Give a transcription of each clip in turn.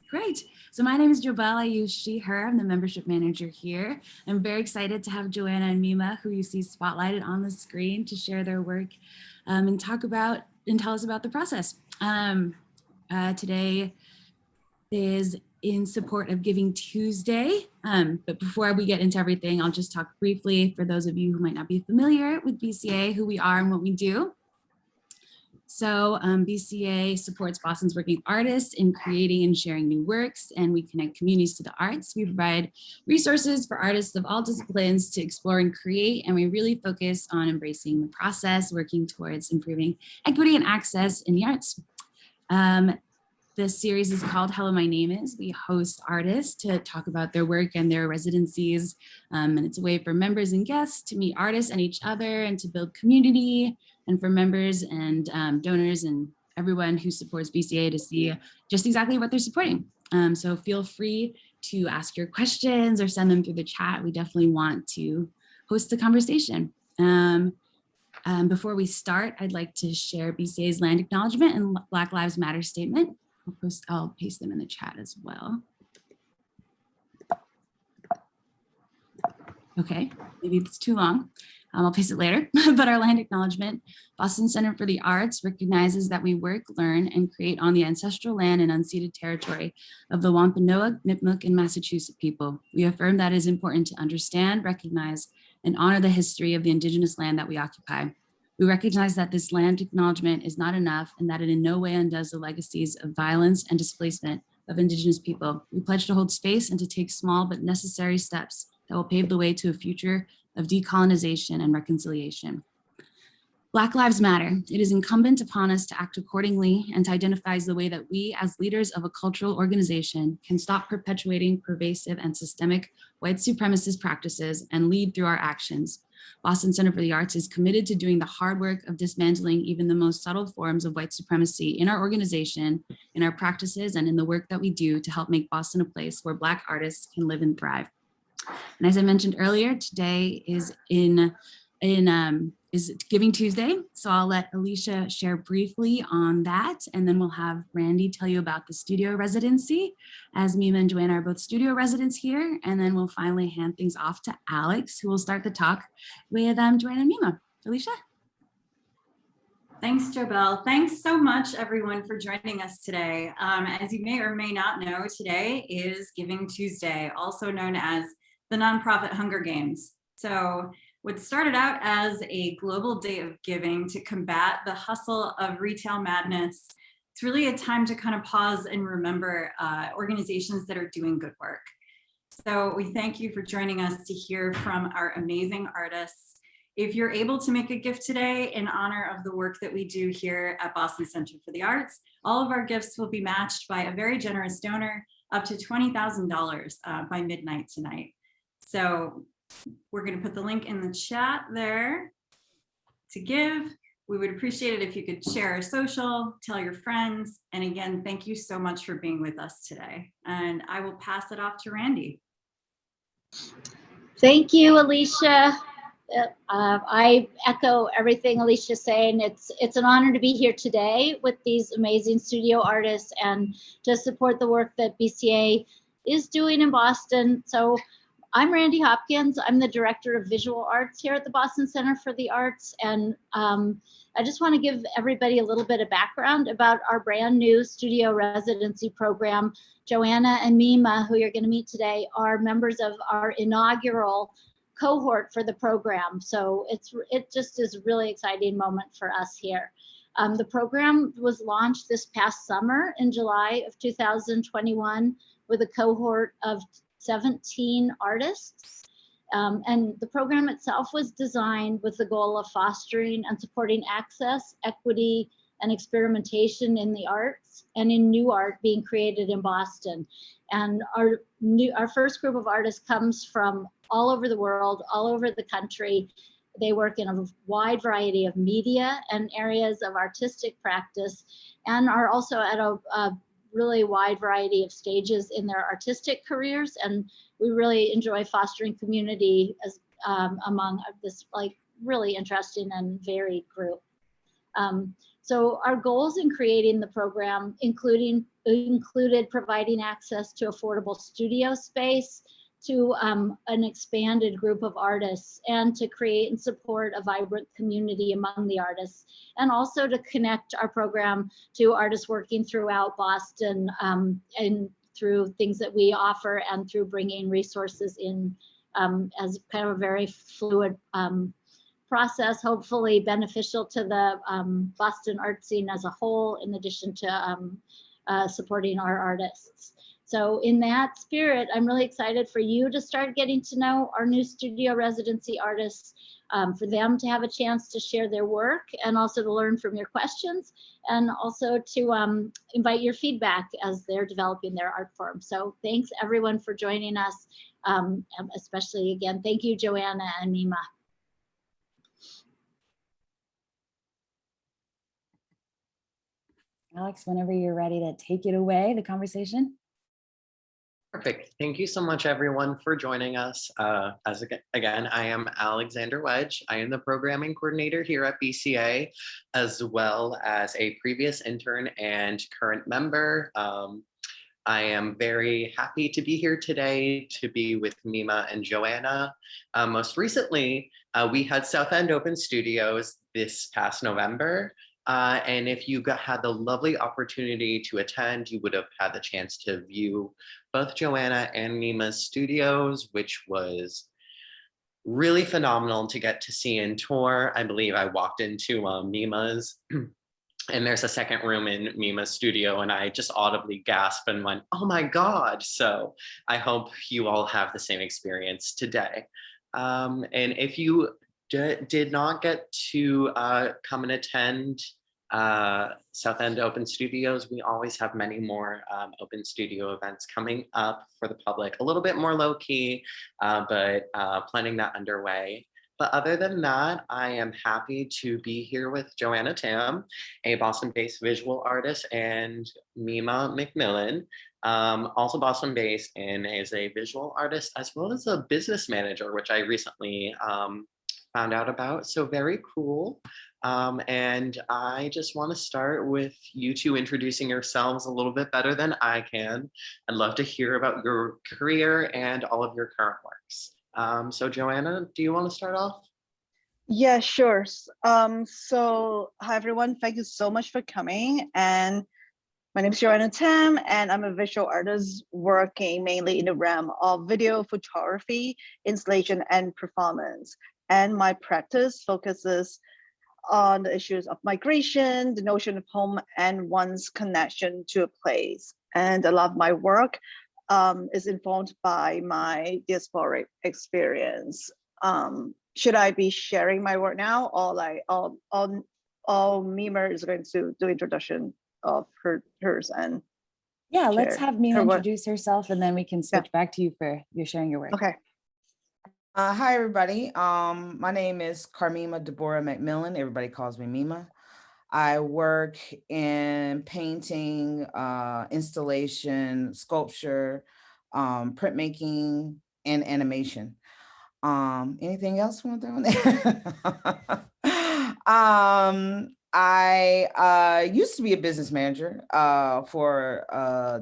Great. So my name is Jobelle. I use she, her. I'm the membership manager here. I'm very excited to have Joanna and Mima, who you see spotlighted on the screen, to share their work and talk about and tell us about the process. Today is in support of Giving Tuesday. But before we get into everything, I'll just talk briefly for those of you who might not be familiar with BCA, who we are and what we do. So BCA supports Boston's working artists in creating and sharing new works, and we connect communities to the arts. We provide resources for artists of all disciplines to explore and create, and we really focus on embracing the process, working towards improving equity and access in the arts. This series is called Hello, My Name Is. We host artists to talk about their work and their residencies, and it's a way for members and guests to meet artists and each other and to build community, and for members and donors and everyone who supports BCA to see just exactly what they're supporting. So feel free to ask your questions or send them through the chat. We definitely want to host a conversation. Before we start, I'd like to share BCA's land acknowledgement and Black Lives Matter statement. I'll paste them in the chat as well. Okay, maybe it's too long. I'll paste it later, but our land acknowledgement, Boston Center for the Arts recognizes that we work, learn, and create on the ancestral land and unceded territory of the Wampanoag, Nipmuc, and Massachusetts people. We affirm that it is important to understand, recognize, and honor the history of the indigenous land that we occupy. We recognize that this land acknowledgement is not enough and that it in no way undoes the legacies of violence and displacement of indigenous people. We pledge to hold space and to take small but necessary steps that will pave the way to a future of decolonization and reconciliation. Black Lives Matter. It is incumbent upon us to act accordingly and to identify the way that we, as leaders of a cultural organization, can stop perpetuating pervasive and systemic white supremacist practices and lead through our actions. Boston Center for the Arts is committed to doing the hard work of dismantling even the most subtle forms of white supremacy in our organization, in our practices, and in the work that we do to help make Boston a place where Black artists can live and thrive. And as I mentioned earlier, today is is Giving Tuesday. So I'll let Alicia share briefly on that, and then we'll have Randy tell you about the studio residency, as Mima and Joanna are both studio residents here, and then we'll finally hand things off to Alex, who will start the talk with Joanna and Mima. Alicia? Thanks, Jobelle. Thanks so much, everyone, for joining us today. As you may or may not know, today is Giving Tuesday, also known as the nonprofit Hunger Games. So what started out as a global day of giving to combat the hustle of retail madness, it's really a time to kind of pause and remember organizations that are doing good work. So we thank you for joining us to hear from our amazing artists. If you're able to make a gift today in honor of the work that we do here at Boston Center for the Arts, all of our gifts will be matched by a very generous donor, up to $20,000 by midnight tonight. So we're going to put the link in the chat there to give. We would appreciate it if you could share our social, tell your friends. And again, thank you so much for being with us today. And I will pass it off to Randy. Thank you, Alicia. I echo everything Alicia's saying. It's an honor to be here today with these amazing studio artists and to support the work that BCA is doing in Boston. So I'm Randy Hopkins. I'm the Director of Visual Arts here at the Boston Center for the Arts. And I just want to give everybody a little bit of background about our brand new studio residency program. Joanna and Mima, who you're going to meet today, are members of our inaugural cohort for the program. So it just is a really exciting moment for us here. The program was launched this past summer in July of 2021 with a cohort of 17 artists. And the program itself was designed with the goal of fostering and supporting access, equity, and experimentation in the arts and in new art being created in Boston. And our first group of artists comes from all over the world, all over the country. They work in a wide variety of media and areas of artistic practice, and are also at a really wide variety of stages in their artistic careers. And we really enjoy fostering community as among this like really interesting and varied group. So our goals in creating the program included providing access to affordable studio space to an expanded group of artists, and to create and support a vibrant community among the artists, and also to connect our program to artists working throughout Boston, and through things that we offer, and through bringing resources in as kind of a very fluid process, hopefully beneficial to the Boston art scene as a whole, in addition to supporting our artists. So in that spirit, I'm really excited for you to start getting to know our new studio residency artists, for them to have a chance to share their work, and also to learn from your questions, and also to invite your feedback as they're developing their art form. So thanks everyone for joining us. Especially again, thank you, Joanna and Mima. Alex, whenever you're ready to take it away, the conversation. Perfect. Thank you so much, everyone, for joining us. Again, I am Alexander Wedge. I am the programming coordinator here at BCA, as well as a previous intern and current member. I am very happy to be here today to be with Mima and Joanna. Most recently, we had South End Open Studios this past November. And if you had the lovely opportunity to attend, you would have had the chance to view both Joanna and Mima's studios, which was really phenomenal to get to see and tour. I believe I walked into Mima's, and there's a second room in Mima's studio, and I just audibly gasped and went, oh my God. So I hope you all have the same experience today. And if you did not get to come and attend South End Open Studios, we always have many more open studio events coming up for the public, a little bit more low key, but planning that underway. But other than that, I am happy to be here with Joanna Tam, a Boston-based visual artist, and Mima McMillan, also Boston-based, and is a visual artist as well as a business manager, which I recently found out about. So very cool. And I just want to start with you two introducing yourselves a little bit better than I can. I'd love to hear about your career and all of your current works. So Joanna, do you want to start off? Yeah, sure. So hi everyone, thank you so much for coming. And my name is Joanna Tam, and I'm a visual artist working mainly in the realm of video photography, installation, and performance. And my practice focuses on the issues of migration, the notion of home, and one's connection to a place. And a lot of my work is informed by my diasporic experience. Should I be sharing my work now, or like all Mima is going to do introduction of hers and Yeah, let's share have Mima her work. introduce herself, and then we can switch back to you for your sharing your work. Okay. Hi, everybody. My name is Karmimadeebora McMillan. Everybody calls me Mima. I work in painting, installation, sculpture, printmaking, and animation. Anything else you want to throw in there? I used to be a business manager for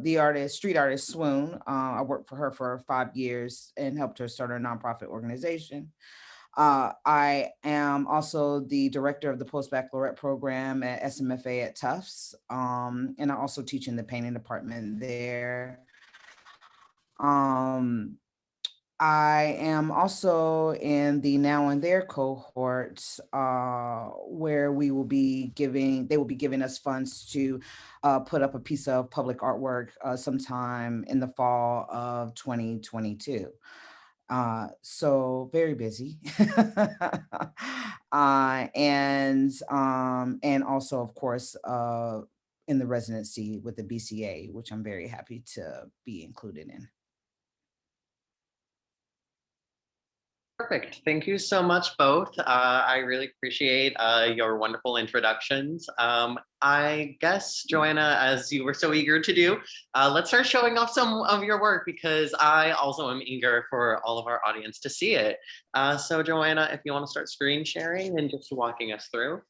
the street artist Swoon. I worked for her for 5 years and helped her start a nonprofit organization. I am also the director of the post-baccalaureate program at SMFA at Tufts, and I also teach in the painting department there. I am also in the Now and There cohort, where they will be giving us funds to put up a piece of public artwork sometime in the fall of 2022. So very busy. And also, of course, in the residency with the BCA, which I'm very happy to be included in. Perfect. Thank you so much, both. I really appreciate your wonderful introductions. I guess, Joanna, as you were so eager to do, let's start showing off some of your work, because I also am eager for all of our audience to see it. So Joanna, if you want to start screen sharing and just walking us through.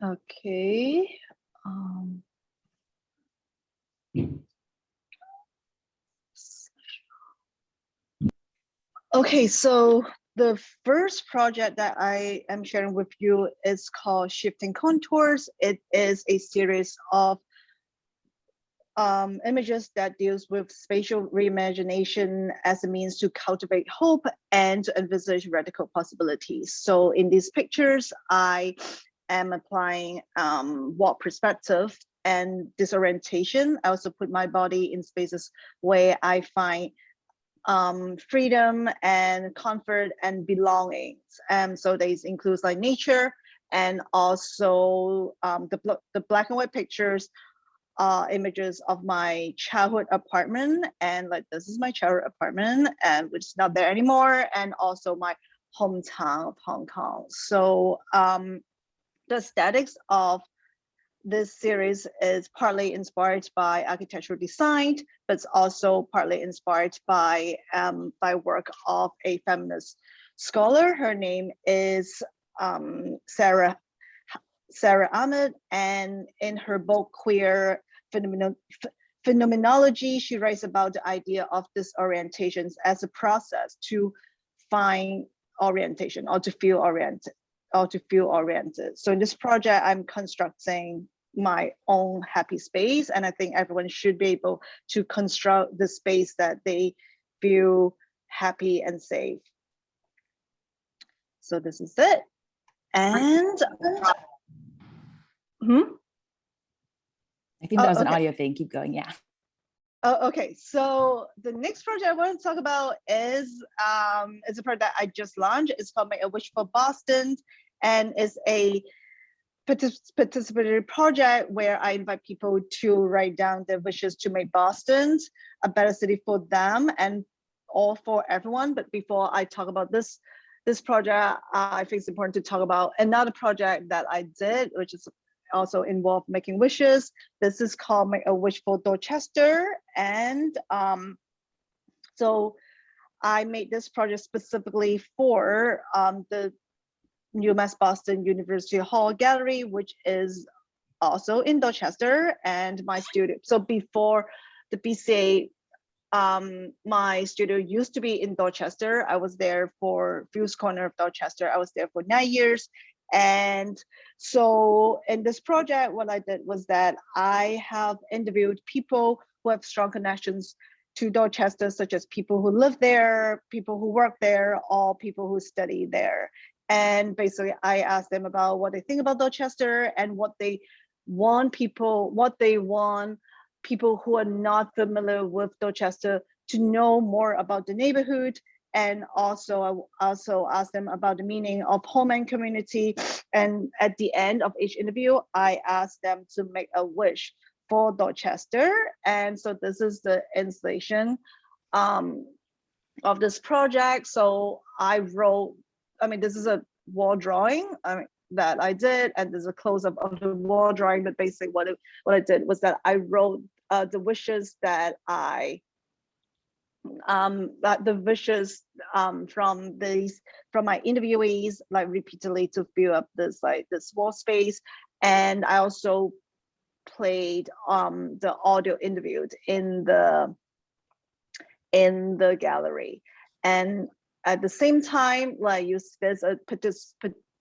Okay. Okay, so the first project that I am sharing with you is called Shifting Contours. It is a series of images that deals with spatial reimagination as a means to cultivate hope and to envisage radical possibilities. So in these pictures, I am applying warp perspective and disorientation. I also put my body in spaces where I find freedom and comfort and belongings. So these includes like nature and also the black and white pictures, images of my childhood apartment, and like this is my childhood apartment, and which is not there anymore, and also my hometown of Hong Kong. So the aesthetics of this series is partly inspired by architectural design, but it's also partly inspired by work of a feminist scholar. Her name is Sarah Ahmed, and in her book Queer Phenomenology, she writes about the idea of disorientations as a process to find orientation or to feel oriented. So in this project, I'm constructing my own happy space, and I think everyone should be able to construct the space that they feel happy and safe. So this is it. And I think that was an okay. audio thing. Keep going. Yeah. Okay, so the next project I want to talk about is a project I just launched. It's called Make a Wish for Boston, and it's a participatory project where I invite people to write down their wishes to make Boston a better city for them and all for everyone. But before I talk about this project, I think it's important to talk about another project that I did, which is also involved making wishes. This is called Make a Wish for Dorchester, and so I made this project specifically for the UMass Boston University Hall Gallery, which is also in Dorchester, and my studio. So before the BCA, my studio used to be in Dorchester. I was there for Fuse Corner of Dorchester. I was there for 9 years. And so in this project, what I did was that I have interviewed people who have strong connections to Dorchester, such as people who live there, people who work there, or people who study there. And basically I asked them about what they think about Dorchester and what they want people who are not familiar with Dorchester to know more about the neighborhood. And also I also asked them about the meaning of home and community. And at the end of each interview, I asked them to make a wish for Dorchester. And so this is the installation of this project. So this is a wall drawing that I did, and there's a close-up of the wall drawing. But basically what I did was that I wrote the wishes that from my interviewees, like repeatedly, to fill up this wall space. And I also played the audio interviewed in the gallery. And at the same time, there's a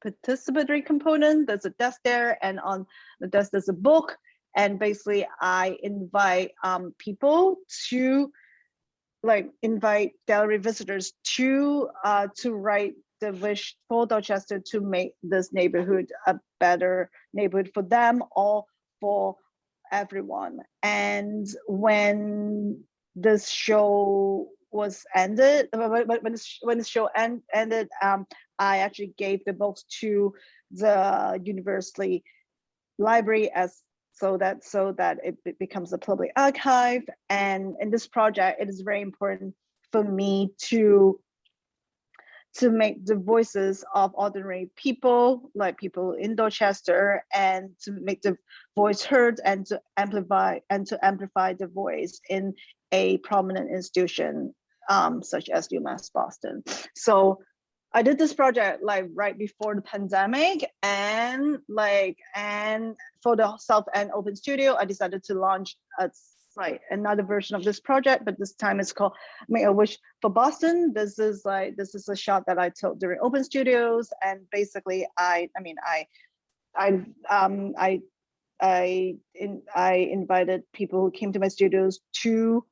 participatory component. There's a desk there, and on the desk there's a book. And basically I invite people to invite gallery visitors to write the wish for Dorchester to make this neighborhood a better neighborhood for them or for everyone. And when this show was ended, when the show ended, I actually gave the books to the university library so that it becomes a public archive. And in this project, it is very important for me to make the voices of ordinary people, like people in Dorchester, and to make the voice heard and to amplify the voice in a prominent institution such as UMass Boston. So I did this project like right before the pandemic, and for the South End Open Studio, I decided to launch another version of this project, but this time it's called Make a Wish for Boston. This is a shot that I took during Open Studios, and basically I invited people who came to my studios to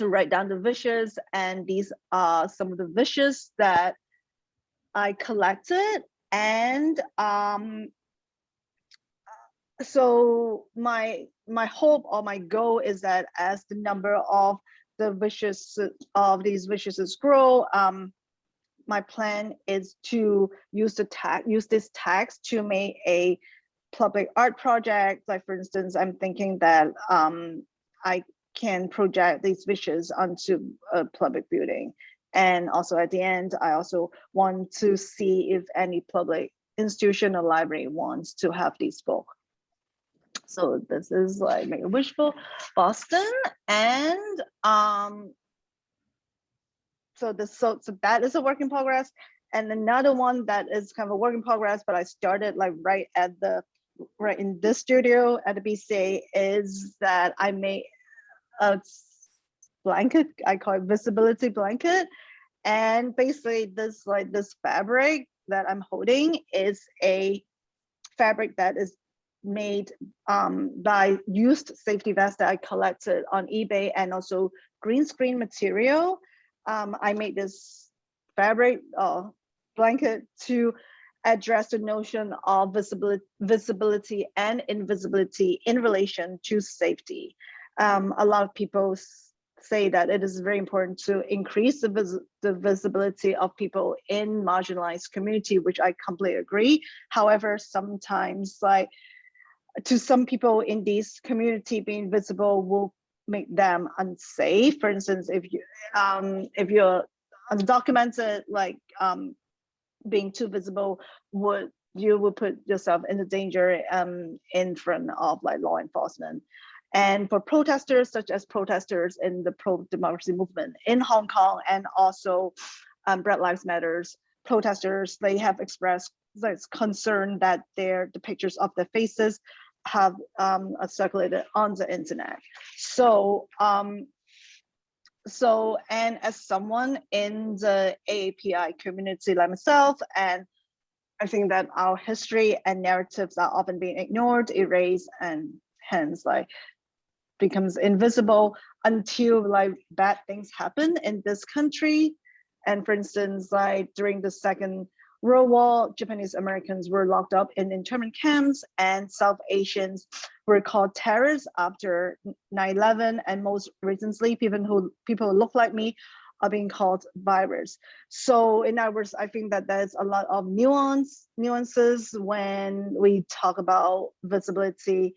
write down the wishes, and these are some of the wishes that I collected. And so my hope or my goal is that as the number of the wishes of these wishes grow, my plan is to use this text to make a public art project. Like for instance, I'm thinking that I can project these wishes onto a public building. And also at the end, I also want to see if any public institution or library wants to have these books. So this is like Make a Wish for Boston. And so that is a work in progress. And another one that is kind of a work in progress, but I started like right in this studio at the BCA, is that I made a blanket. I call it visibility blanket. And basically this fabric that I'm holding is a fabric that is made by used safety vests that I collected on eBay, and also green screen material. I made this fabric blanket to address the notion of visibility and invisibility in relation to safety. A lot of people say that it is very important to increase the visibility of people in marginalized community, which I completely agree. However, sometimes like to some people in this community, being visible will make them unsafe. For instance, if you're undocumented, like being too visible you would put yourself in the danger in front of like law enforcement. And for protesters, such as protesters in the pro-democracy movement in Hong Kong, and also Black Lives Matters protesters, they have expressed concern that the pictures of their faces have circulated on the internet. So and as someone in the AAPI community like myself, and I think that our history and narratives are often being ignored, erased, and hence like becomes invisible until like bad things happen in this country. And for instance, like during the Second World War, Japanese Americans were locked up in internment camps, and South Asians were called terrorists after 9/11, and most recently people who look like me are being called virus. So in other words, I think that there's a lot of nuances when we talk about visibility,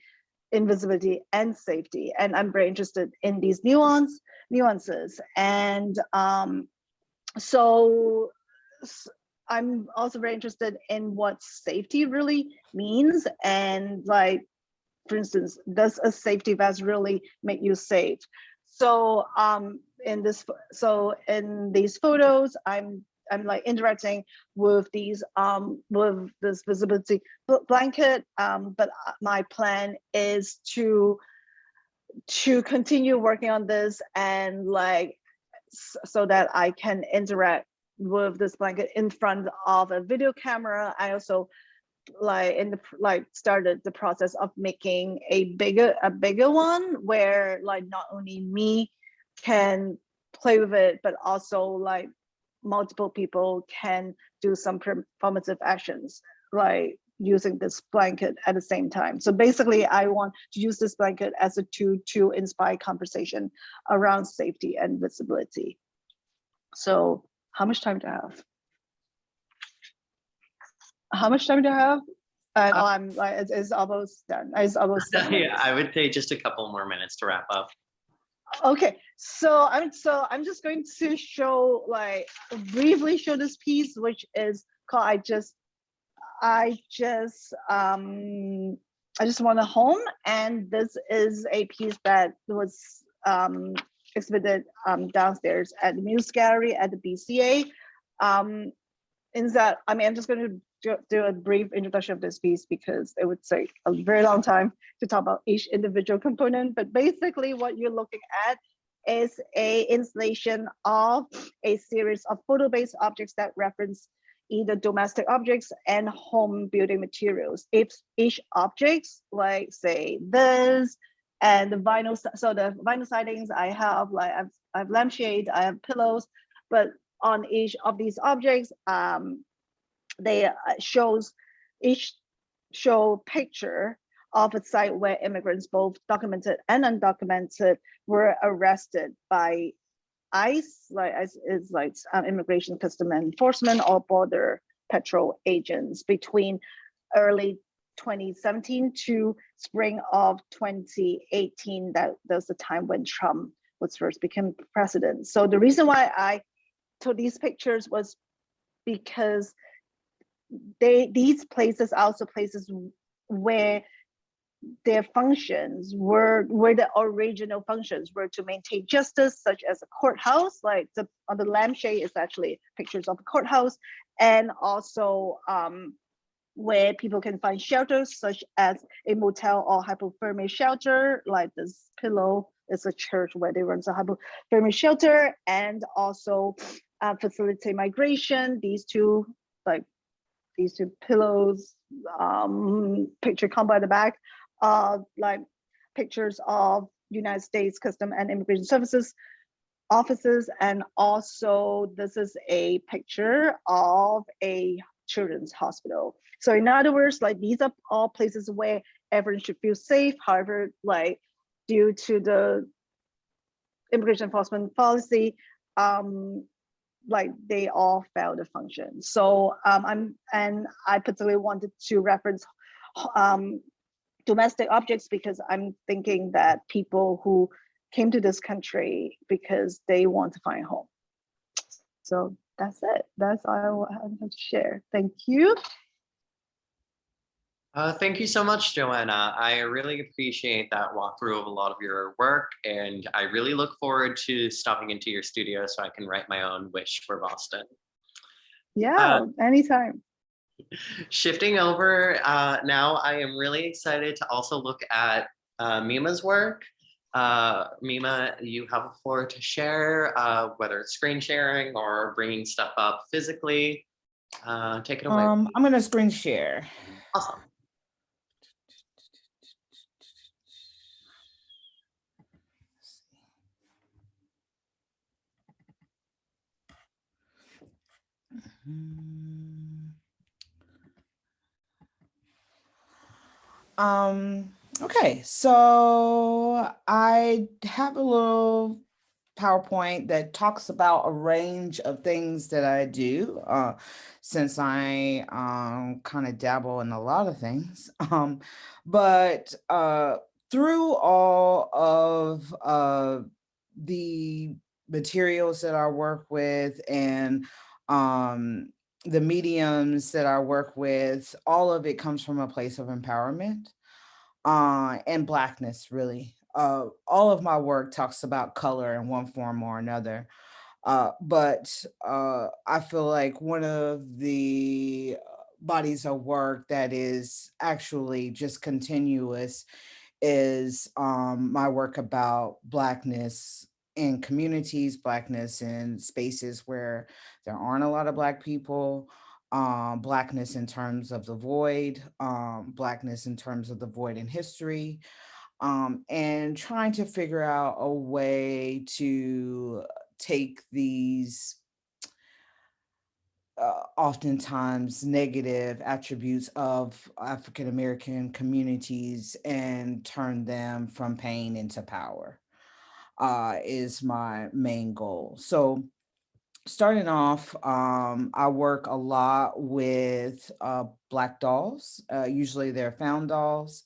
invisibility, and safety, and I'm very interested in these nuances. And so I'm also very interested in what safety really means, and like, for instance, does a safety vest really make you safe? So in these photos, I'm like interacting with these with this visibility blanket, but my plan is to continue working on this, and like so that I can interact with this blanket in front of a video camera. I also started the process of making a bigger one, where like not only me can play with it, but also like multiple people can do some performative actions, like using this blanket at the same time. So basically, I want to use this blanket as a tool to inspire conversation around safety and visibility. So how much time do I have? I'm like, it's almost done. It's almost done. Yeah, I would say just a couple more minutes to wrap up. Okay, so I'm just going to show, like, briefly show this piece, which is called I just want a home, and this is a piece that was exhibited downstairs at the Muse Gallery at the BCA. in that, I mean, I'm just going to do a brief introduction of this piece because it would take a very long time to talk about each individual component. But basically what you're looking at is a installation of a series of photo-based objects that reference either domestic objects and home building materials. If each objects, like say this, and the vinyl, so the vinyl sidings I have, like I have lampshade, I have pillows, but on each of these objects, they each show picture of a site where immigrants, both documented and undocumented, were arrested by ICE, like ICE is like Immigration Custom Enforcement or Border Patrol agents between early 2017 to spring of 2018. That's the time when Trump was first became president. So the reason why I took these pictures was because these places are also places where their functions were the original functions were to maintain justice, such as a courthouse, like on the lampshade is actually pictures of a courthouse, and also where people can find shelters, such as a motel or hypothermia shelter, like this pillow is a church where they run a hypothermia shelter, and also facilitate migration. These two pillows, picture come by the back, like pictures of United States Custom and Immigration Services offices, and also this is a picture of a children's hospital. So in other words, like these are all places where everyone should feel safe. However, like due to the immigration enforcement policy, like they all fail to function. So I particularly wanted to reference domestic objects because I'm thinking that people who came to this country because they want to find home. So that's it. That's all I have to share. Thank you. Thank you so much, Joanna. I really appreciate that walkthrough of a lot of your work, and I really look forward to stopping into your studio so I can write my own wish for Boston. Yeah, anytime. Shifting over now, I am really excited to also look at Mima's work. Mima, you have a floor to share, whether it's screen sharing or bringing stuff up physically. Take it away. I'm going to screen share. Awesome. Okay, so I have a little PowerPoint that talks about a range of things that I do, since I kind of dabble in a lot of things. But through all of the materials that I work with and the mediums that I work with, all of it comes from a place of empowerment and Blackness, really. All of my work talks about color in one form or another. But I feel like one of the bodies of work that is actually just continuous is my work about Blackness in communities, Blackness in spaces where there aren't a lot of Black people, Blackness in terms of the void, Blackness in terms of the void in history, and trying to figure out a way to take these oftentimes negative attributes of African American communities and turn them from pain into power, is my main goal. So starting off, I work a lot with Black dolls. Usually they're found dolls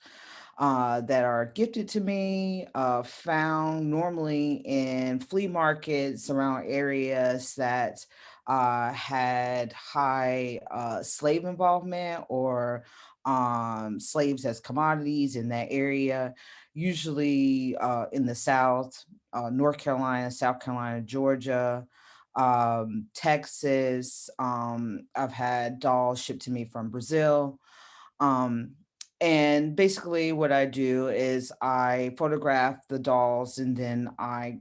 that are gifted to me, found normally in flea markets around areas that had high slave involvement or slaves as commodities in that area, usually in the South, North Carolina, South Carolina, Georgia, Texas. I've had dolls shipped to me from Brazil. And basically what I do is I photograph the dolls and then I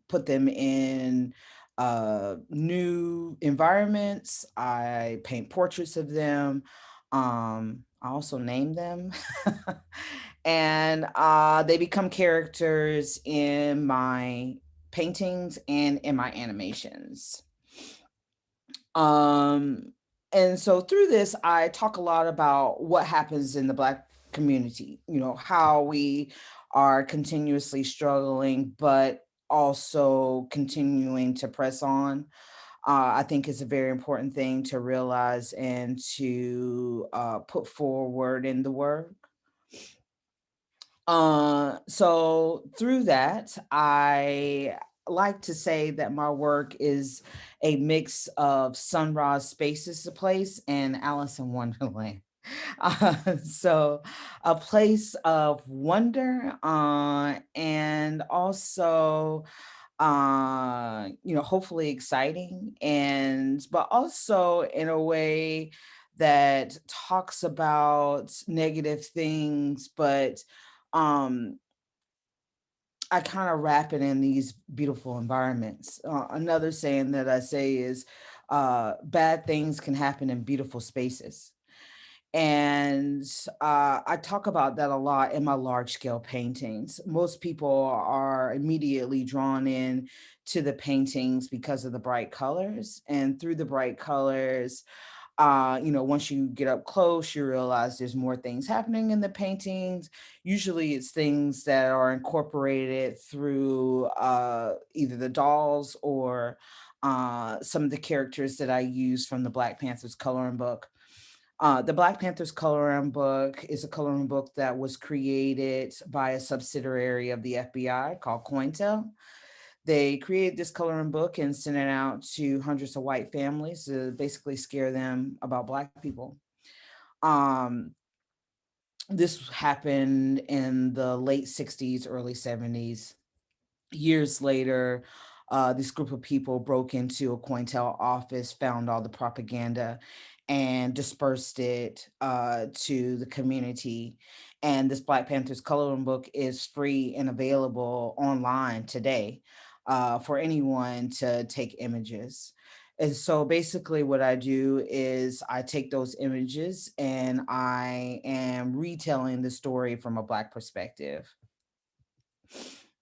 put them in new environments. I paint portraits of them. I also name them. And they become characters in my paintings and in my animations. And so through this, I talk a lot about what happens in the Black community, you know, how we are continuously struggling, but also continuing to press on. I think it's a very important thing to realize and to put forward in the work. So through that, I like to say that my work is a mix of Sun Ra Spaces a Place and Alice in Wonderland. So a place of wonder and also you know, hopefully exciting, and but also in a way that talks about negative things, but um I kind of wrap it in these beautiful environments. Another saying that I say is bad things can happen in beautiful spaces. And I talk about that a lot in my large scale paintings. Most people are immediately drawn in to the paintings because of the bright colors. And through the bright colors, you know, once you get up close, you realize there's more things happening in the paintings. Usually it's things that are incorporated through either the dolls or some of the characters that I use from the Black Panthers coloring book. The Black Panthers coloring book is a coloring book that was created by a subsidiary of the FBI called COINTEL. They created this coloring book and sent it out to hundreds of white families to basically scare them about Black people. Um, this happened in the late 60s, early 70s. Years later, this group of people broke into a COINTEL office, found all the propaganda, and dispersed it to the community. And this Black Panthers coloring book is free and available online today for anyone to take images. And so basically what I do is I take those images and I am retelling the story from a Black perspective.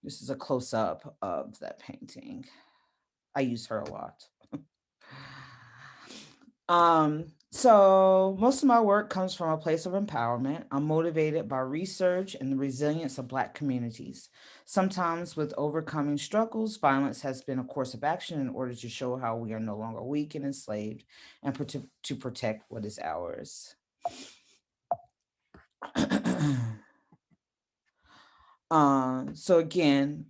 This is a close-up of that painting. I use her a lot. So most of my work comes from a place of empowerment. I'm motivated by research and the resilience of Black communities. Sometimes with overcoming struggles, violence has been a course of action in order to show how we are no longer weak and enslaved and to protect what is ours. So again,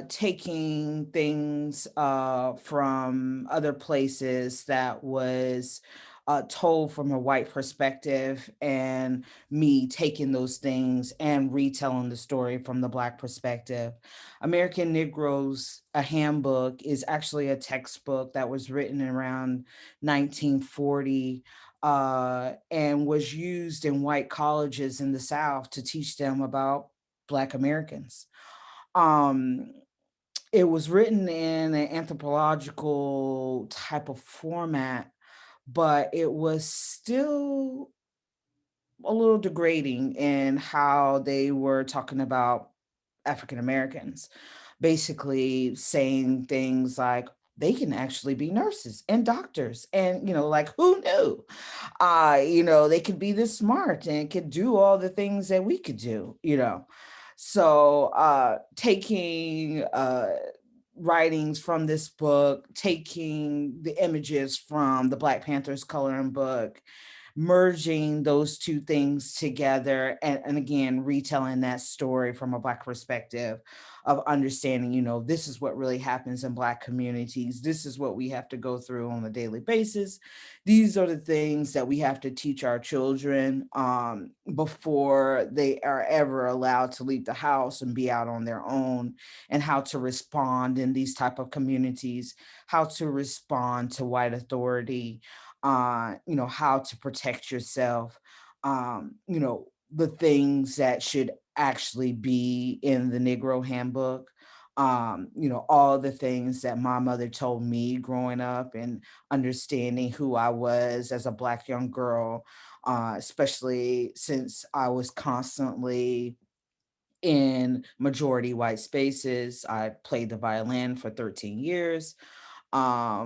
taking things from other places that was told from a white perspective, and me taking those things and retelling the story from the Black perspective. American Negroes, a Handbook, is actually a textbook that was written around 1940 and was used in white colleges in the South to teach them about Black Americans. It was written in an anthropological type of format, but it was still a little degrading in how they were talking about African Americans, basically saying things like they can actually be nurses and doctors, and you know, like, who knew? You know, they could be this smart and could do all the things that we could do, you know. So taking writings from this book, taking the images from the Black Panthers coloring book, merging those two things together, and again, retelling that story from a Black perspective of understanding, this is what really happens in Black communities. This is what we have to go through on a daily basis. These are the things that we have to teach our children before they are ever allowed to leave the house and be out on their own, and how to respond in these type of communities, how to respond to white authority, how to protect yourself, the things that should actually be in the Negro Handbook, all the things that my mother told me growing up and understanding who I was as a Black young girl, especially since I was constantly in majority white spaces. I played the violin for 13 years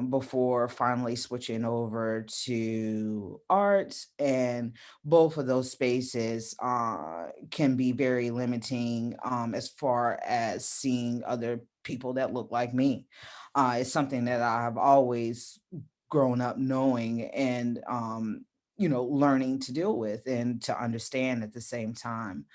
before finally switching over to art. And both of those spaces can be very limiting as far as seeing other people that look like me. It's something that I've always grown up knowing and, learning to deal with and to understand at the same time.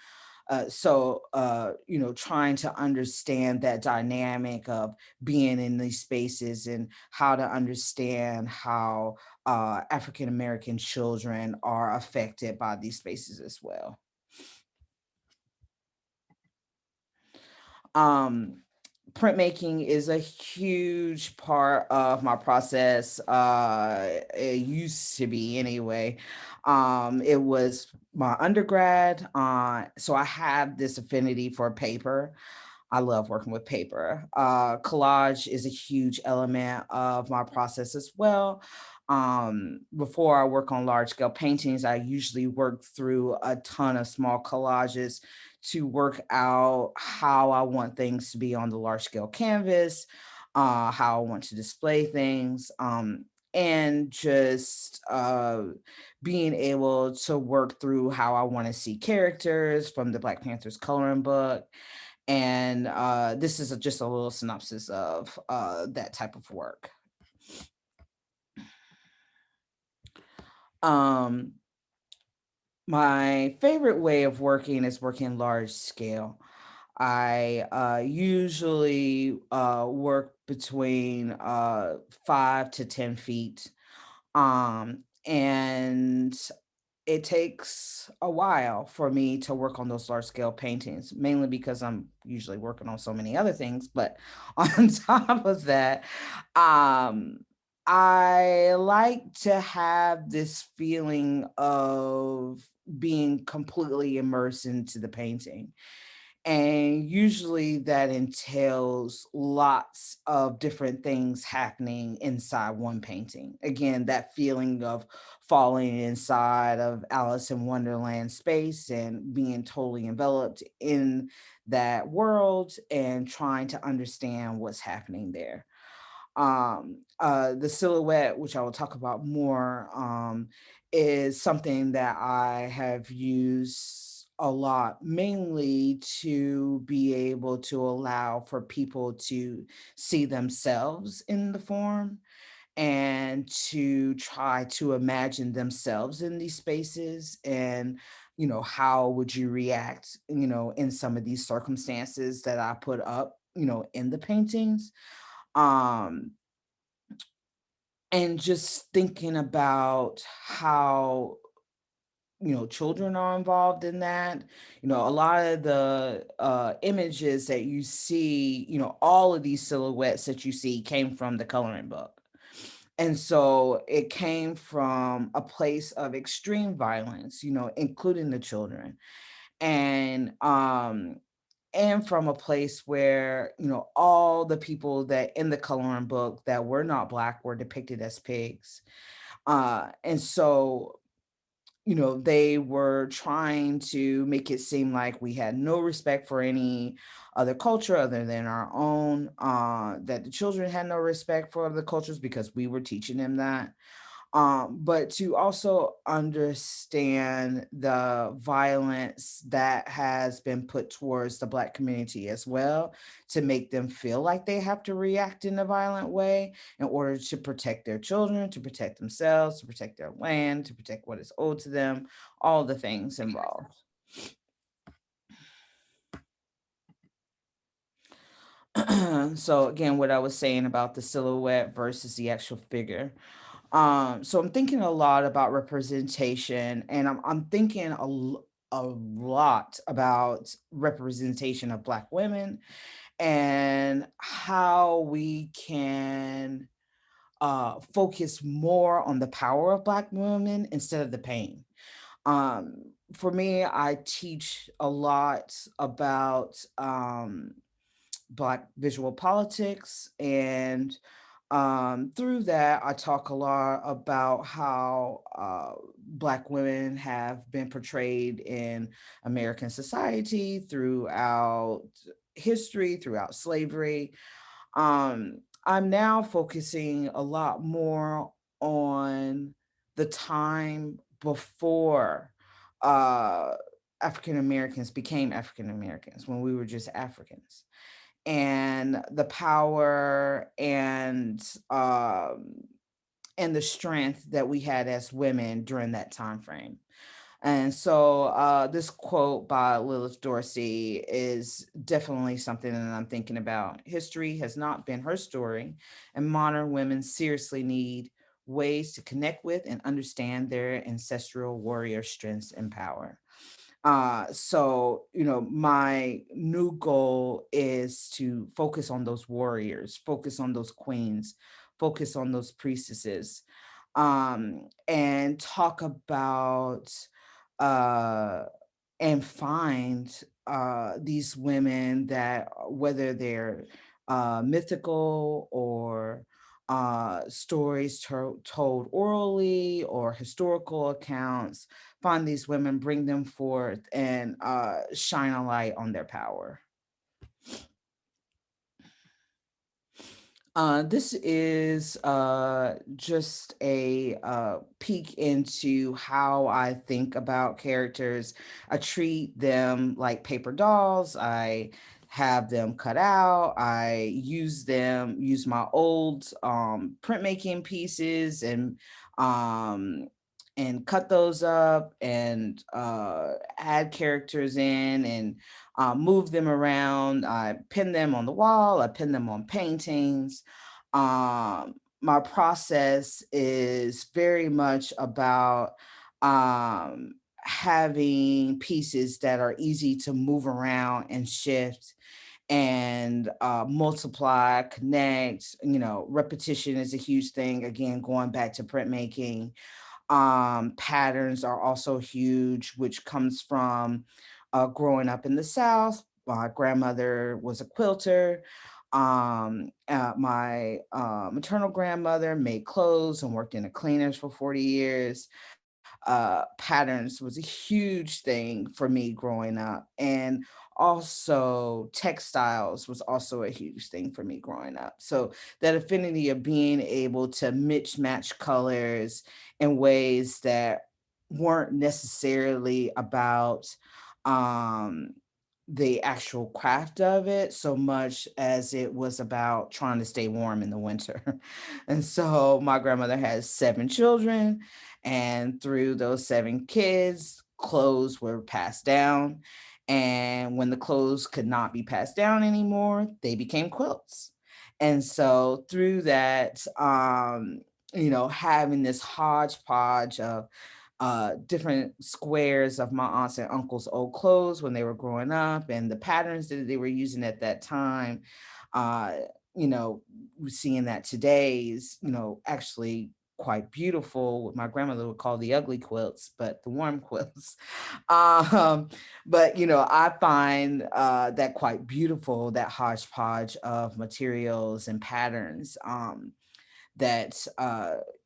Trying to understand that dynamic of being in these spaces and how to understand how African American children are affected by these spaces as well. Printmaking is a huge part of my process. It used to be anyway. It was my undergrad. So I have this affinity for paper. I love working with paper. Collage is a huge element of my process as well. Before I work on large scale paintings, I usually work through a ton of small collages to work out how I want things to be on the large scale canvas, how I want to display things, and just being able to work through how I want to see characters from the Black Panthers coloring book. And this is just a little synopsis of that type of work. My favorite way of working is working large scale. I usually work between 5 to 10 feet. And it takes a while for me to work on those large scale paintings, mainly because I'm usually working on so many other things. But on top of that, I like to have this feeling of being completely immersed into the painting. And usually that entails lots of different things happening inside one painting. Again, that feeling of falling inside of Alice in Wonderland space and being totally enveloped in that world and trying to understand what's happening there. The silhouette, which I will talk about more, is something that I have used a lot, mainly to be able to allow for people to see themselves in the form and to try to imagine themselves in these spaces. And how would you react in some of these circumstances that I put up in the paintings. And just thinking about how children are involved in that. A lot of the images that you see, all of these silhouettes that you see came from the coloring book. And so it came from a place of extreme violence, including the children. And from a place where all the people that in the coloring book that were not Black were depicted as pigs. And so they were trying to make it seem like we had no respect for any other culture other than our own, that the children had no respect for other cultures because we were teaching them that. But to also understand the violence that has been put towards the Black community as well, to make them feel like they have to react in a violent way in order to protect their children, to protect themselves, to protect their land, to protect what is owed to them, all the things involved. So again, what I was saying about the silhouette versus the actual figure. So I'm thinking a lot about representation, and I'm thinking a lot about representation of Black women and how we can focus more on the power of Black women instead of the pain. For me, I teach a lot about Black visual politics, and through that, I talk a lot about how Black women have been portrayed in American society throughout history, throughout slavery. I'm now focusing a lot more on the time before uh, African Americans became African Americans, when we were just Africans, and the power and the strength that we had as women during that time frame. And so this quote by Lilith Dorsey is definitely something that I'm thinking about. History has not been her story, and modern women seriously need ways to connect with and understand their ancestral warrior strengths and power. So, my new goal is to focus on those warriors, focus on those queens, focus on those priestesses, and talk about uh, and find these women that, whether they're mythical or stories told orally or historical accounts, find these women, bring them forth, and shine a light on their power. This is just a peek into how I think about characters. I treat them like paper dolls. I have them cut out. I use my old printmaking pieces and cut those up and add characters in and move them around. I pin them on the wall. I pin them on paintings. My process is very much about having pieces that are easy to move around and shift and multiply, connect. Repetition is a huge thing. Again, going back to printmaking. Patterns are also huge, which comes from growing up in the South. My grandmother was a quilter. My maternal grandmother made clothes and worked in a cleaners for 40 years. Patterns was a huge thing for me growing up. And also textiles was also a huge thing for me growing up. So that affinity of being able to mix match colors in ways that weren't necessarily about um, the actual craft of it so much as it was about trying to stay warm in the winter. And so my grandmother has 7 children, and through those 7 kids, clothes were passed down. And when the clothes could not be passed down anymore, they became quilts. And so through that, having this hodgepodge of different squares of my aunts and uncles' old clothes when they were growing up and the patterns that they were using at that time, uh, seeing that today is, actually quite beautiful. What my grandmother would call the ugly quilts, but the warm quilts. But I find that quite beautiful, that hodgepodge of materials and patterns that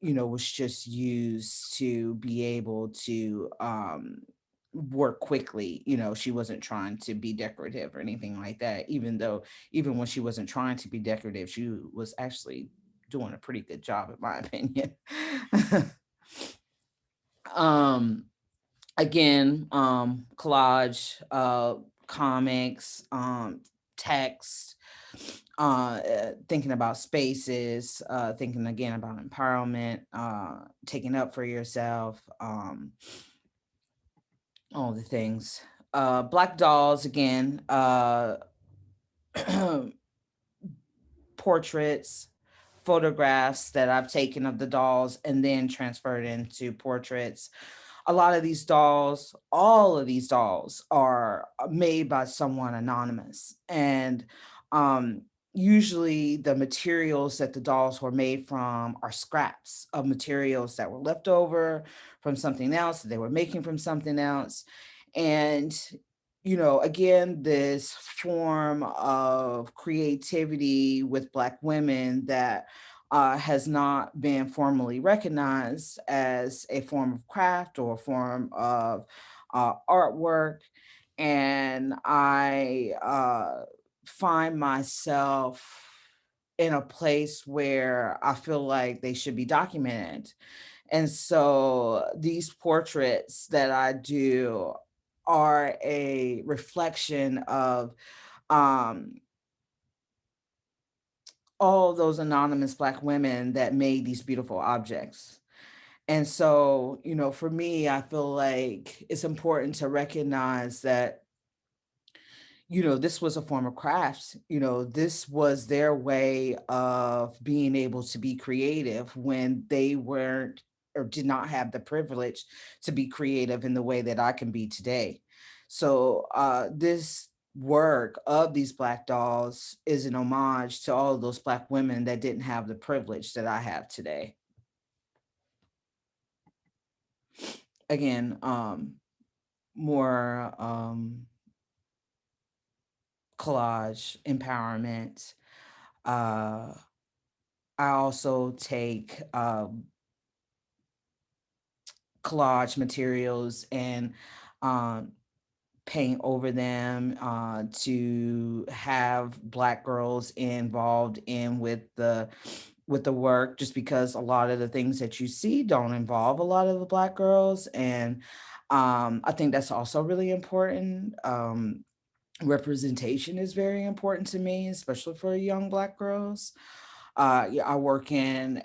was just used to be able to work quickly. She wasn't trying to be decorative or anything like that, even when she wasn't trying to be decorative, she was actually doing a pretty good job, in my opinion. Again, collage, comics, text, thinking about spaces, thinking again about empowerment, taking up for yourself, all the things. Black dolls, again, portraits, photographs that I've taken of the dolls and then transferred into portraits. A lot of these dolls, all of these dolls are made by someone anonymous. And usually the materials that the dolls were made from are scraps of materials that were left over from something else that they were making from something else. And again, this form of creativity with Black women that has not been formally recognized as a form of craft or a form of artwork. And I find myself in a place where I feel like they should be documented. And so these portraits that I do are a reflection of all those anonymous Black women that made these beautiful objects. And so, for me, I feel like it's important to recognize that, this was a form of crafts. This was their way of being able to be creative when they weren't or did not have the privilege to be creative in the way that I can be today. So this work of these Black dolls is an homage to all of those Black women that didn't have the privilege that I have today. Again, more collage, empowerment. I also take collage materials and paint over them to have Black girls involved in with the work, just because a lot of the things that you see don't involve a lot of the Black girls. And I think that's also really important. Representation is very important to me, especially for young Black girls. I work in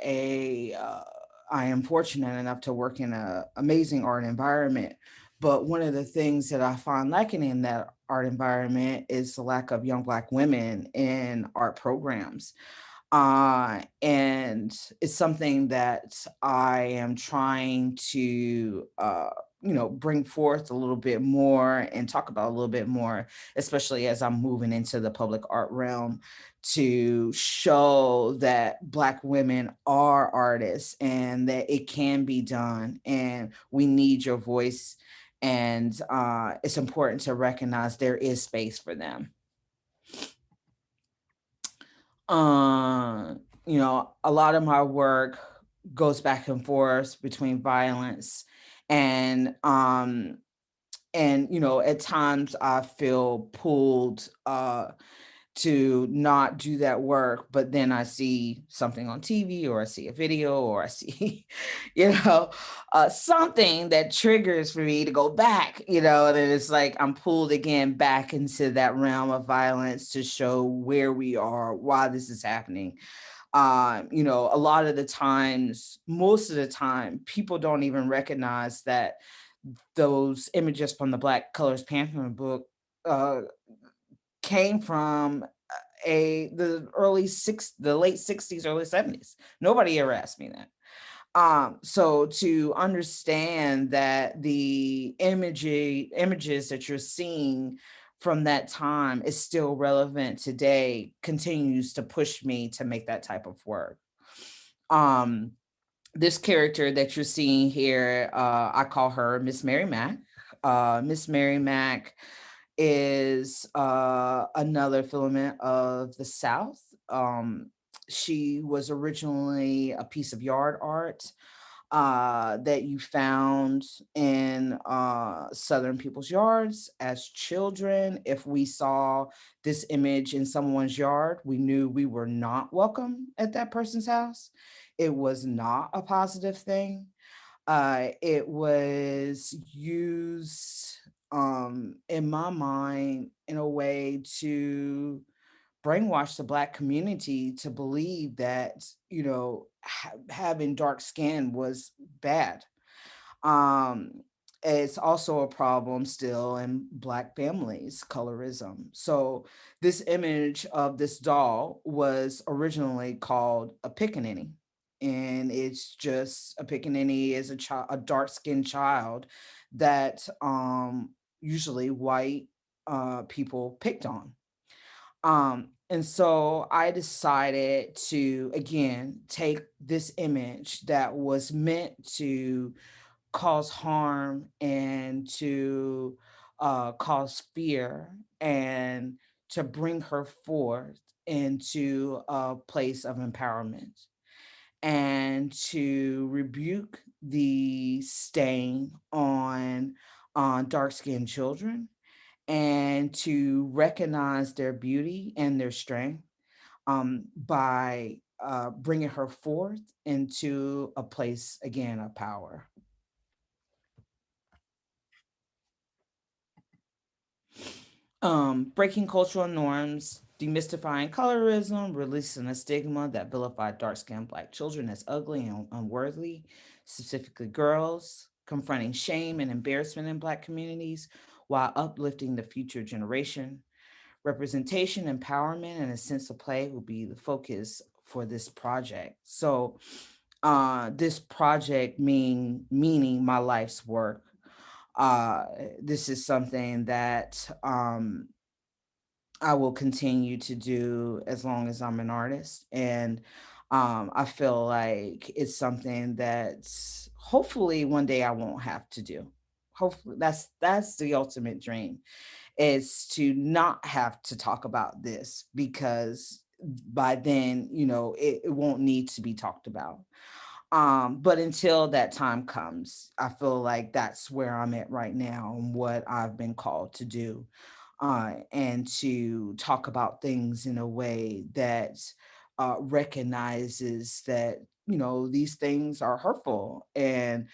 I am fortunate enough to work in an amazing art environment. But one of the things that I find lacking in that art environment is the lack of young Black women in art programs. And it's something that I am trying to, bring forth a little bit more and talk about a little bit more, especially as I'm moving into the public art realm, to show that Black women are artists and that it can be done, and we need your voice. And it's important to recognize there is space for them. A lot of my work goes back and forth between violence and at times I feel pulled to not do that work, but then I see something on TV or I see a video or I see, something that triggers for me to go back, and then it's like I'm pulled again back into that realm of violence to show where we are, why this is happening. A lot of the times, most of the time, people don't even recognize that those images from the Black Colors Panther book came from the late 60s, early 70s. Nobody ever asked me that. So to understand that the images that you're seeing from that time is still relevant today continues to push me to make that type of work. This character that you're seeing here, I call her Miss Mary Mac. Miss Mary Mac is another filament of the South. She was originally a piece of yard art that you found in Southern people's yards as children. If we saw this image in someone's yard, we knew we were not welcome at that person's house. It was not a positive thing. It was used in my mind in a way to brainwash the Black community to believe that, you know, having dark skin was bad. Um, it's also a problem still in Black families, colorism. So this image of this doll was originally called a pickaninny. And it's just a pickaninny is a dark-skinned child that usually white people picked on. And so I decided to, again, take this image that was meant to cause harm and to cause fear and to bring her forth into a place of empowerment and to rebuke the stain on dark-skinned children and to recognize their beauty and their strength by bringing her forth into a place, again, of power. Breaking cultural norms, demystifying colorism, releasing a stigma that vilified dark-skinned Black children as ugly and unworthy, specifically girls, confronting shame and embarrassment in Black communities while uplifting the future generation. Representation, empowerment, and a sense of play will be the focus for this project. So this project meaning my life's work. This is something that I will continue to do as long as I'm an artist. And I feel like it's something that hopefully one day I won't have to do. Hopefully that's the ultimate dream, is to not have to talk about this, because by then, you know, it won't need to be talked about. But until that time comes, I feel like that's where I'm at right now and what I've been called to do, and to talk about things in a way that recognizes that, you know, these things are hurtful, and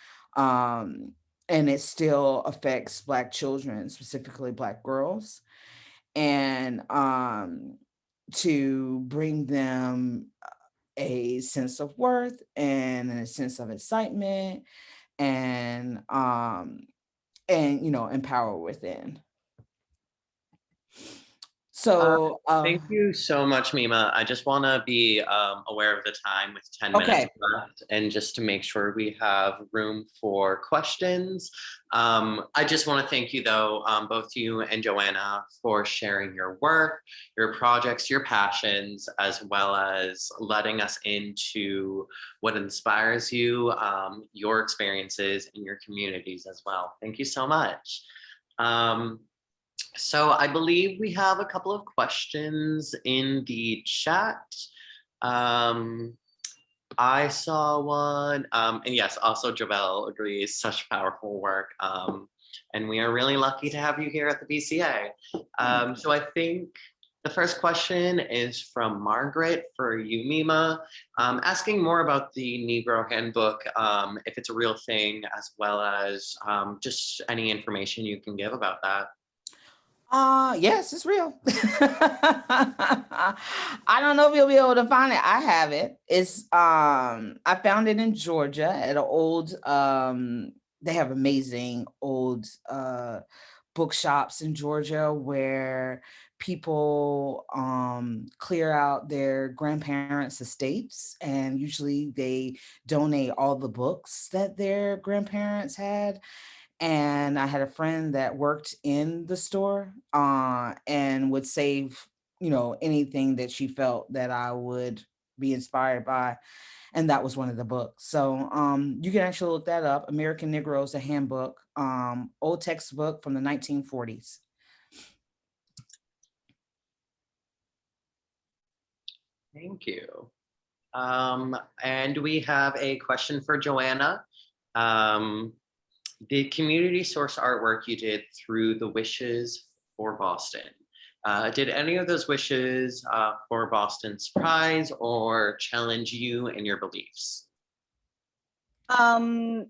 it still affects Black children, specifically Black girls, and to bring them a sense of worth and a sense of excitement and you know, empower within. So Thank you so much, Mima. I just want to be aware of the time with 10 minutes Okay. left, and just to make sure we have room for questions. I just want to thank you, though, both you and Joanna, for sharing your work, your projects, your passions, as well as letting us into what inspires you, your experiences, and your communities as well. Thank you so much. So I believe we have a couple of questions in the chat. I saw one, and yes, also Joelle agrees, such powerful work. And we are really lucky to have you here at the BCA. So I think the first question is from Margaret for you, Mima, asking more about the Negro Handbook, if it's a real thing, as well as just any information you can give about that. Yes, it's real. I don't know if you'll be able to find it. I have it. It's I found it in Georgia at an old they have amazing old bookshops in Georgia where people clear out their grandparents' estates, and usually they donate all the books that their grandparents had. And I had a friend that worked in the store and would save, you know, anything that she felt that I would be inspired by. And that was one of the books. So you can actually look that up. American Negroes, a Handbook, old textbook from the 1940s. Thank you. And we have a question for Joanna. The community source artwork you did through the Wishes for Boston. Did any of those wishes for Boston surprise or challenge you in your beliefs? I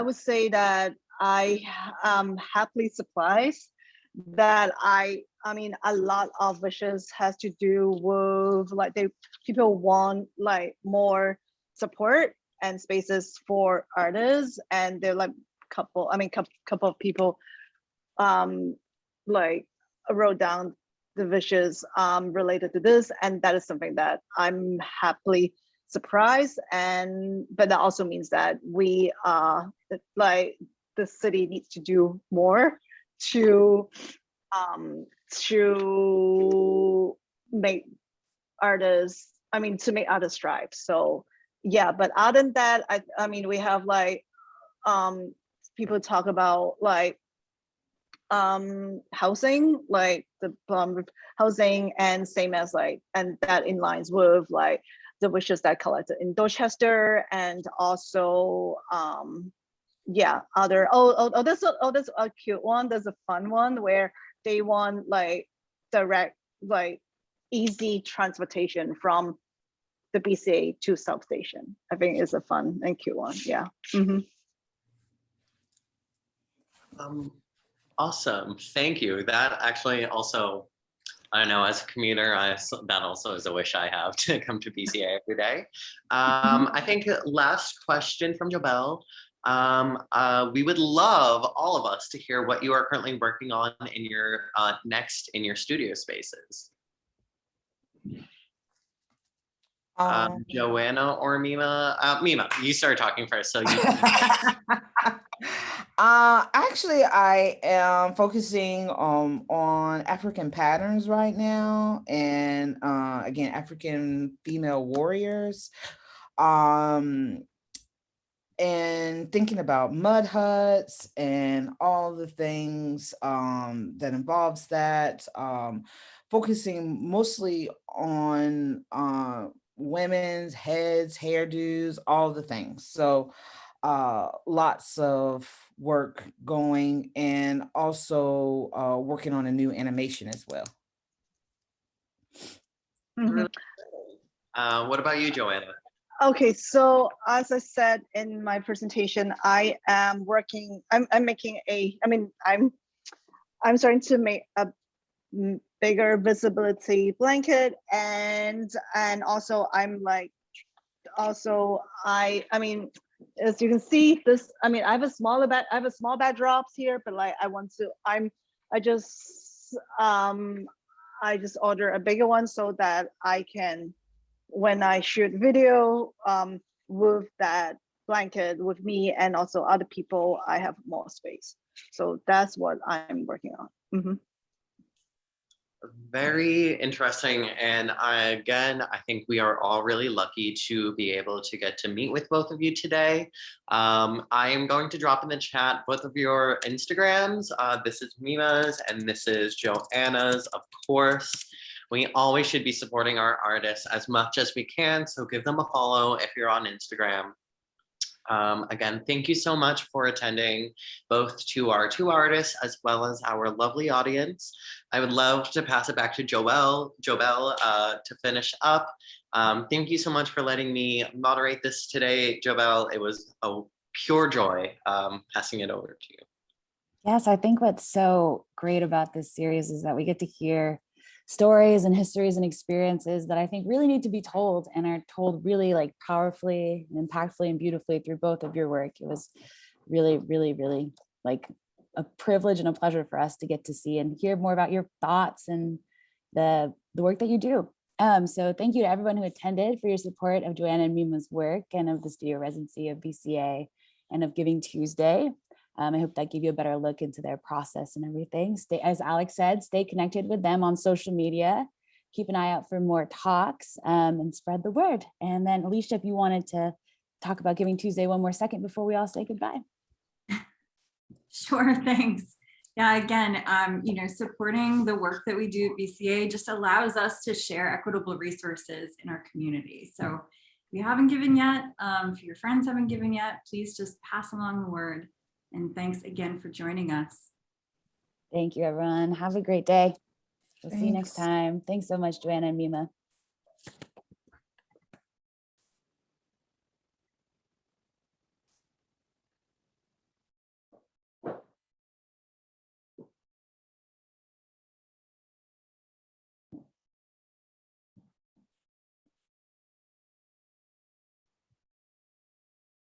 would say that I am happily surprised that I mean, a lot of wishes has to do with like people want like more support and spaces for artists, and they're like couple of people like wrote down the wishes related to this, and that is something that I'm happily surprised. And but that also means that we like the city needs to do more to make artists, to make artists thrive. So yeah, but other than that, I mean, we have like people talk about like housing, like the housing, and same as like, and that in lines with like the wishes that collected in Dorchester, and also yeah, other there's a cute one, there's a fun one where they want like direct, like easy transportation from the BCA to South Station. I think it's a fun and cute one. Yeah. Awesome, thank you. That actually also, I don't know, as a commuter, that also is a wish I have, to come to BCA every day. I think last question from Jobel. We would love, all of us, to hear what you are currently working on in your next in your studio spaces. Joanna or Mima? Mima, you started talking first, so you. Actually, I am focusing on African patterns right now, and again, African female warriors. And thinking about mud huts and all the things that involves that, focusing mostly on women's heads, hairdos, all the things. So lots of work going, and also working on a new animation as well. What about you, Joanna? Okay, so as I said in my presentation, I am working, I'm making I'm starting to make a bigger visibility blanket, and also I'm like, also I mean, as you can see, this, I mean, I have a small backdrops here, but like I just order a bigger one so that I can, when I shoot video with that blanket with me and also other people, I have more space. So that's what I'm working on. Very interesting. And I think we are all really lucky to be able to get to meet with both of you today. I am going to drop in the chat both of your Instagrams. This is Mima's and this is Joanna's, of course. We always should be supporting our artists as much as we can, so give them a follow if you're on Instagram. Again, thank you so much for attending, both to our two artists as well as our lovely audience. I would love to pass it back to Jobel to finish up. Thank you so much for letting me moderate this today, Jobel. It was a pure joy passing it over to you. Yes, I think what's so great about this series is that we get to hear stories and histories and experiences that I think really need to be told, and are told really like powerfully and impactfully and beautifully through both of your work. It was really, really, really like a privilege and a pleasure for us to get to see and hear more about your thoughts and the work that you do. So thank you to everyone who attended for your support of Joanna and Mima's work and of the studio residency of BCA and of Giving Tuesday. I hope that gave you a better look into their process and everything. Stay, as Alex said, stay connected with them on social media. Keep an eye out for more talks and spread the word. And then Alicia, if you wanted to talk about Giving Tuesday one more second before we all say goodbye. Sure, thanks. Yeah, again, supporting the work that we do at BCA just allows us to share equitable resources in our community. So if you haven't given yet, if your friends haven't given yet, please just pass along the word. And thanks again for joining us. Thank you, everyone. Have a great day. We'll see you next Thanks. time. Thanks so much, Joanna and Mima.